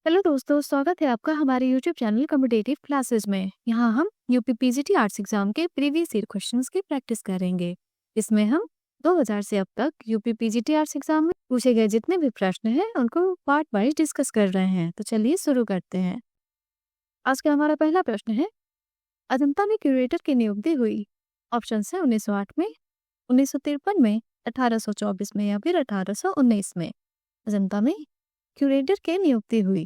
Hello दोस्तों, स्वागत है आपका हमारे यूट्यूब चैनल कॉम्पिटिटिव क्लासेस में। यहाँ हम यूपी पीजीटी आर्ट्स एग्जाम के प्रीवियस ईयर क्वेश्चंस की प्रैक्टिस करेंगे। इसमें हम 2000 से अब तक यूपी पीजीटी आर्ट्स एग्जाम में पूछे गए जितने भी प्रश्न हैं उनको पार्ट वाइज डिस्कस कर रहे हैं। तो चलिए शुरू करते हैं। आज का हमारा पहला प्रश्न है, अजंता में क्यूरेटर की नियुक्ति हुई। ऑप्शन है 1908 में, 1953 में, 1824 में या फिर 1819 में। अजंता में क्यूरेटर की नियुक्ति हुई,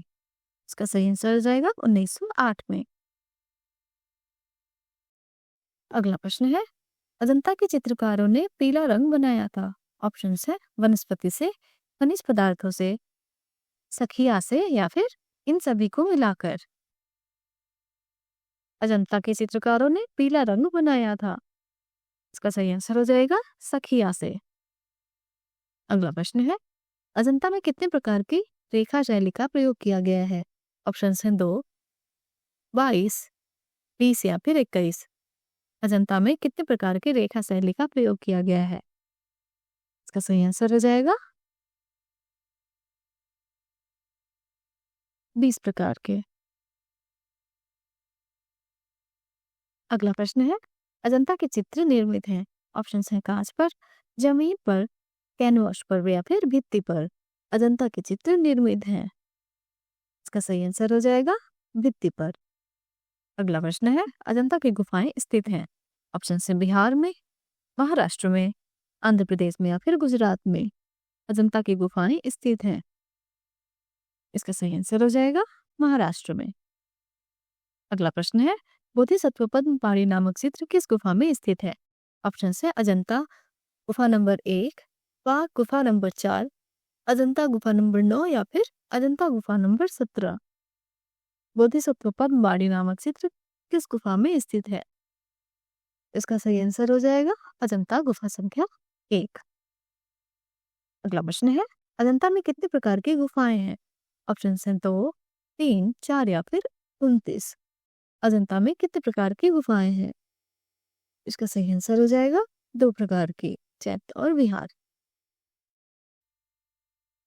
इसका सही आंसर हो जाएगा 1908 में। अगला प्रश्न है, अजंता के चित्रकारों ने पीला रंग बनाया था। ऑप्शन है वनस्पति से, खनिज पदार्थों से, सखिया से या फिर इन सभी को मिलाकर। अजंता के चित्रकारों ने पीला रंग बनाया था, इसका सही आंसर हो जाएगा सखिया से। अगला प्रश्न है, अजंता में कितने प्रकार की रेखा शैली का प्रयोग किया गया है। ऑप्शन है 2, 22, 20 या फिर 21। अजंता में कितने प्रकार की रेखा शैली का प्रयोग किया गया है, इसका सही आंसर हो जाएगा 20 प्रकार के। अगला प्रश्न है, अजंता के चित्र निर्मित हैं। ऑप्शन है कांच पर, जमीन पर, कैनवास पर या फिर भित्ति पर। अजंता के चित्र निर्मित हैं, इसका सही आंसर हो जाएगा भित्ति पर। अगला प्रश्न है, अजंता की गुफाएं स्थित हैं। ऑप्शन है बिहार में, महाराष्ट्र में, आंध्र प्रदेश में या फिर गुजरात में। अजंता की गुफाएं स्थित हैं, इसका सही आंसर हो जाएगा महाराष्ट्र में। अगला प्रश्न है, बोधिसत्व पद्म पाणी नामक चित्र किस गुफा में स्थित है। ऑप्शन है अजंता गुफा नंबर 1, पाक गुफा नंबर 4, अजंता गुफा नंबर 9 या फिर अजंता गुफा नंबर 17। बोधिसत्व पद्म पाणी नामक चित्र किस गुफा में स्थित है, इसका सही आंसर हो जाएगा अजंता गुफा संख्या 1। अगला प्रश्न है, अजंता में कितने प्रकार की गुफाएं हैं। ऑप्शन है 2, 3, 4 या फिर 29। अजंता में कितने प्रकार की गुफाएं हैं, इसका सही आंसर हो जाएगा 2 प्रकार की, चैत्य और विहार।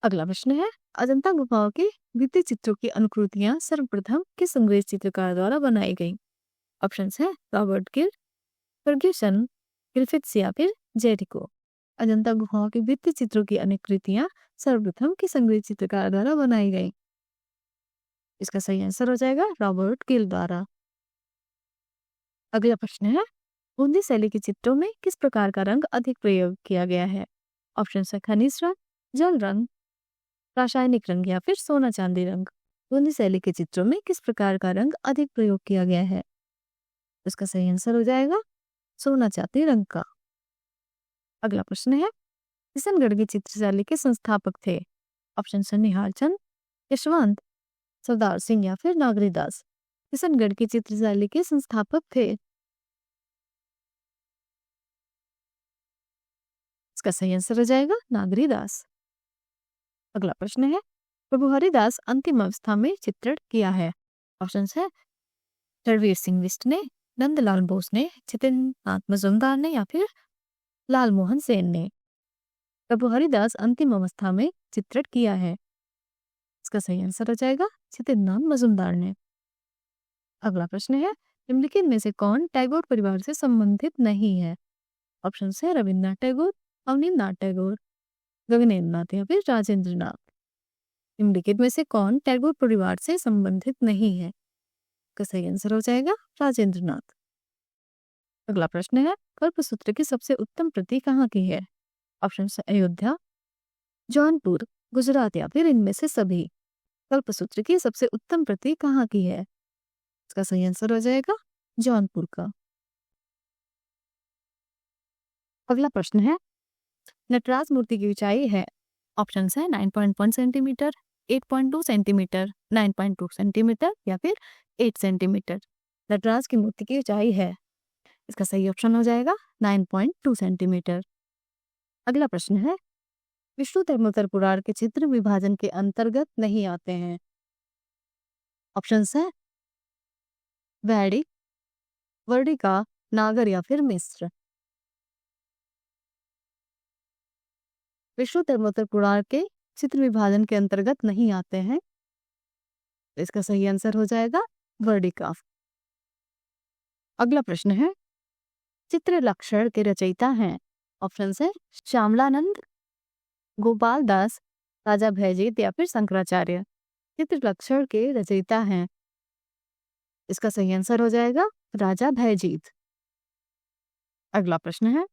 अगला प्रश्न है, अजंता गुफाओं के भित्ति चित्रों की अनुकृतियां सर्वप्रथम किस अंग्रेज चित्रकार द्वारा बनाई गई। ऑप्शन है रॉबर्ट किल, फर्ग्यूसन, ग्रिफिथ्स या फिर जेरिको। अजंता गुफाओं के भित्ति चित्रों की अनुकृतियां सर्वप्रथम किस अंग्रेज चित्रकार द्वारा बनाई गई, इसका सही आंसर हो जाएगा रॉबर्ट किल द्वारा। अगला प्रश्न है, बूंदी शैली के चित्रों में किस प्रकार का रंग अधिक प्रयोग किया गया है। ऑप्शन है खनिज रंग, जल रंग, रासायनिक रंग या फिर सोना चांदी रंग। बूंदी शैली के चित्रों में किस प्रकार का रंग अधिक प्रयोग किया गया है, इसका सही आंसर हो जाएगा सोना चांदी रंग का। अगला प्रश्न है, किशनगढ़ की चित्रशैली के संस्थापक थे। ऑप्शन है निहाल चंद, यशवंत, सरदार सिंह या फिर नागरीदास। किशनगढ़ की चित्रशैली के संस्थापक थे, इसका सही आंसर हो जाएगा नागरीदास। अगला प्रश्न है, प्रभु हरिदास अंतिम अवस्था में चित्रण किया है। ऑप्शन है रणवीर सिंह बिष्ट ने, नंदलाल बोस ने, जितेंद्र नाथ मजूमदार ने या फिर लाल मोहन सेन ने। प्रभु हरिदास अंतिम अवस्था में चित्रण किया है, इसका सही आंसर हो जाएगा जितेंद्र नाथ मजूमदार ने। अगला प्रश्न है, निम्नलिखित में से कौन टैगोर परिवार से संबंधित नहीं है। ऑप्शन है रविन्द्रनाथ टैगोर, अवनींद्रनाथ टैगोर, गगनेन्द्र नाथ या फिर राजेंद्र नाथ। निम्नलिखित में से कौन टैगोर परिवार से संबंधित नहीं है, इसका सही आंसर हो जाएगा राजेंद्र नाथ। अगला प्रश्न है, कल्पसूत्र की सबसे उत्तम प्रति कहाँ की है। ऑप्शन है अयोध्या, जौनपुर, गुजरात या फिर इनमें से सभी। कल्पसूत्र की सबसे उत्तम प्रति कहाँ की है, इसका सही आंसर हो जाएगा जौनपुर का। अगला प्रश्न है, नटराज मूर्ति की ऊंचाई है। ऑप्शन है 9.1 सेंटीमीटर, 8.2 सेंटीमीटर, 9.2 सेंटीमीटर या फिर 8 सेंटीमीटर। नटराज की मूर्ति की ऊंचाई है, इसका सही ऑप्शन हो जाएगा 9.2 सेंटीमीटर। अगला प्रश्न है, विष्णु धर्मोत्तर पुराण के चित्र विभाजन के अंतर्गत नहीं आते हैं। ऑप्शन है वैदिक, वर्णिका, नागर या फिर मिस्र। विष्णु धर्मोत्तर पुराण के चित्र विभाजन के अंतर्गत नहीं आते हैं तो इसका सही आंसर हो जाएगा वर्डिकाफ। अगला प्रश्न है, चित्र लक्षण के रचयिता हैं। ऑप्शन है श्यामलानंद, गोपाल दास, राजा भयजीत या फिर शंकराचार्य। चित्र लक्षण के रचयिता हैं, इसका सही आंसर हो जाएगा राजा भयजीत। अगला प्रश्न है,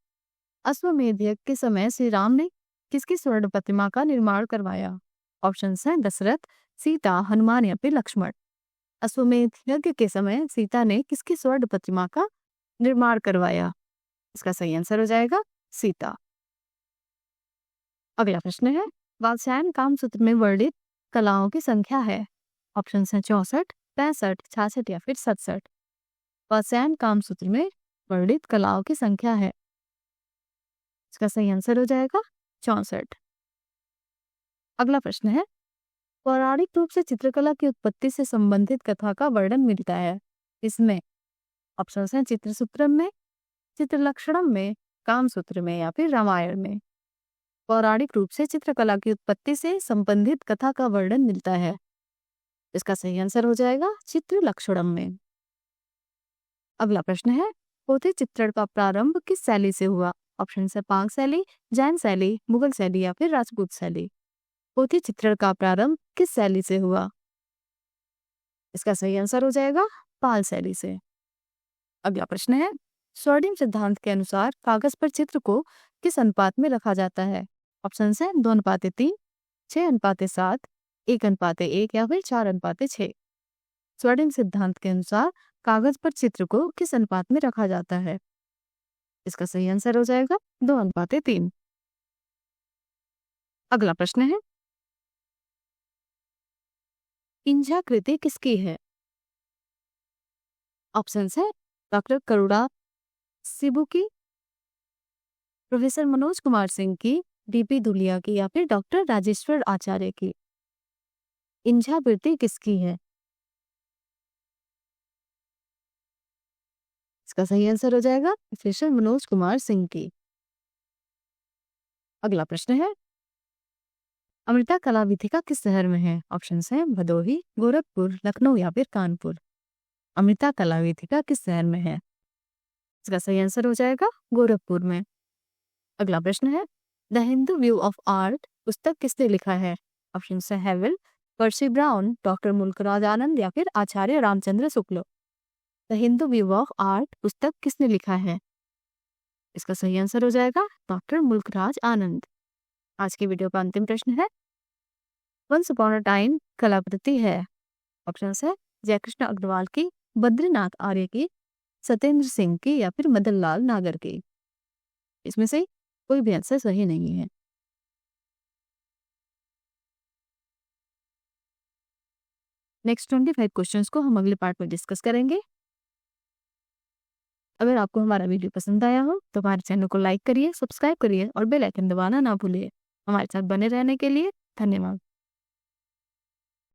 अश्वमेध यज्ञ के समय श्री राम ने किसकी स्वर्ण प्रतिमा का निर्माण करवाया? ऑप्शन है दशरथ, सीता, हनुमान या फिर लक्ष्मण। अश्वमेध यज्ञ के समय सीता ने किसकी स्वर्ण प्रतिमा का निर्माण करवाया? इसका सही आंसर हो जाएगा सीता। अगला प्रश्न है, वात्स्यायन कामसूत्र में वर्णित कलाओं की संख्या है। ऑप्शन है 64, 65, 66 या फिर 67। वात्स्यायन कामसूत्र में वर्णित कलाओं की संख्या है, इसका सही आंसर हो जाएगा 64। अगला प्रश्न है, पौराणिक रूप से चित्रकला की उत्पत्ति से संबंधित कथा का वर्णन मिलता है इसमें? ऑप्शन है चित्रसूत्रम में, चित्रलक्षणम में, कामसूत्र में या फिर रामायण में। पौराणिक रूप से चित्रकला की उत्पत्ति से संबंधित कथा का वर्णन मिलता है, इसका सही आंसर हो जाएगा चित्रलक्षणम में। अगला प्रश्न है, पोथी चित्रण का प्रारंभ किस शैली से हुआ? ऑप्शन है पाक शैली, जैन शैली, मुगल शैली या फिर राजपूत शैली। पोथी चित्रण का प्रारंभ किस शैली से हुआ? इसका सही आंसर हो जाएगा पाल शैली से। अगला प्रश्न है, स्वर्णिम सिद्धांत के अनुसार कागज पर चित्र को किस अनुपात में रखा जाता है? ऑप्शन है 2:3, 6:7, 1:1 या फिर 4:6। स्वर्णिम सिद्धांत के अनुसार कागज पर चित्र को किस अनुपात में रखा जाता है? इसका सही आंसर हो जाएगा 2:3। अगला प्रश्न है, इंझा कृति किसकी है? ऑप्शन है डॉक्टर करुणा सिबू की, प्रोफेसर मनोज कुमार सिंह की, डीपी धुलिया की या फिर डॉक्टर राजेश्वर आचार्य की। इंझा कृति किसकी है? इसका सही आंसर हो जाएगा प्रोफेसर मनोज कुमार सिंह की। अगला प्रश्न है, अमृता कला वीथिका किस शहर में है? ऑप्शन है भदोही, गोरखपुर, लखनऊ या फिर कानपुर। अमृता कला वीथिका किस शहर में है? इसका सही आंसर हो जाएगा गोरखपुर में। अगला प्रश्न है, the Hindu view of art पुस्तक किसने लिखा है? ऑप्शन है Havell, Percy Brown, doctor Mulk Raj Anand या फिर Acharya Ramchandra Shukla. The Hindu view of art पुस्तक किसने लिखा है? इसका सही आंसर हो जाएगा डॉक्टर मुल्कराज आनंद। आज के वीडियो का अंतिम प्रश्न है, वंस अपॉन अ टाइम कलाकृति है? ऑप्शन है जयकृष्ण अग्रवाल की, बद्रीनाथ आर्य की, सत्येंद्र सिंह की या फिर मदन लाल नागर की। इसमें से कोई भी आंसर सही नहीं है। नेक्स्ट 25 क्वेश्चंस को हम अगले पार्ट में डिस्कस करेंगे। अगर आपको हमारा वीडियो पसंद आया हो तो हमारे चैनल को लाइक करिए, सब्सक्राइब करिए और बेल आइकन दबाना ना भूलिए। हमारे साथ बने रहने के लिए धन्यवाद।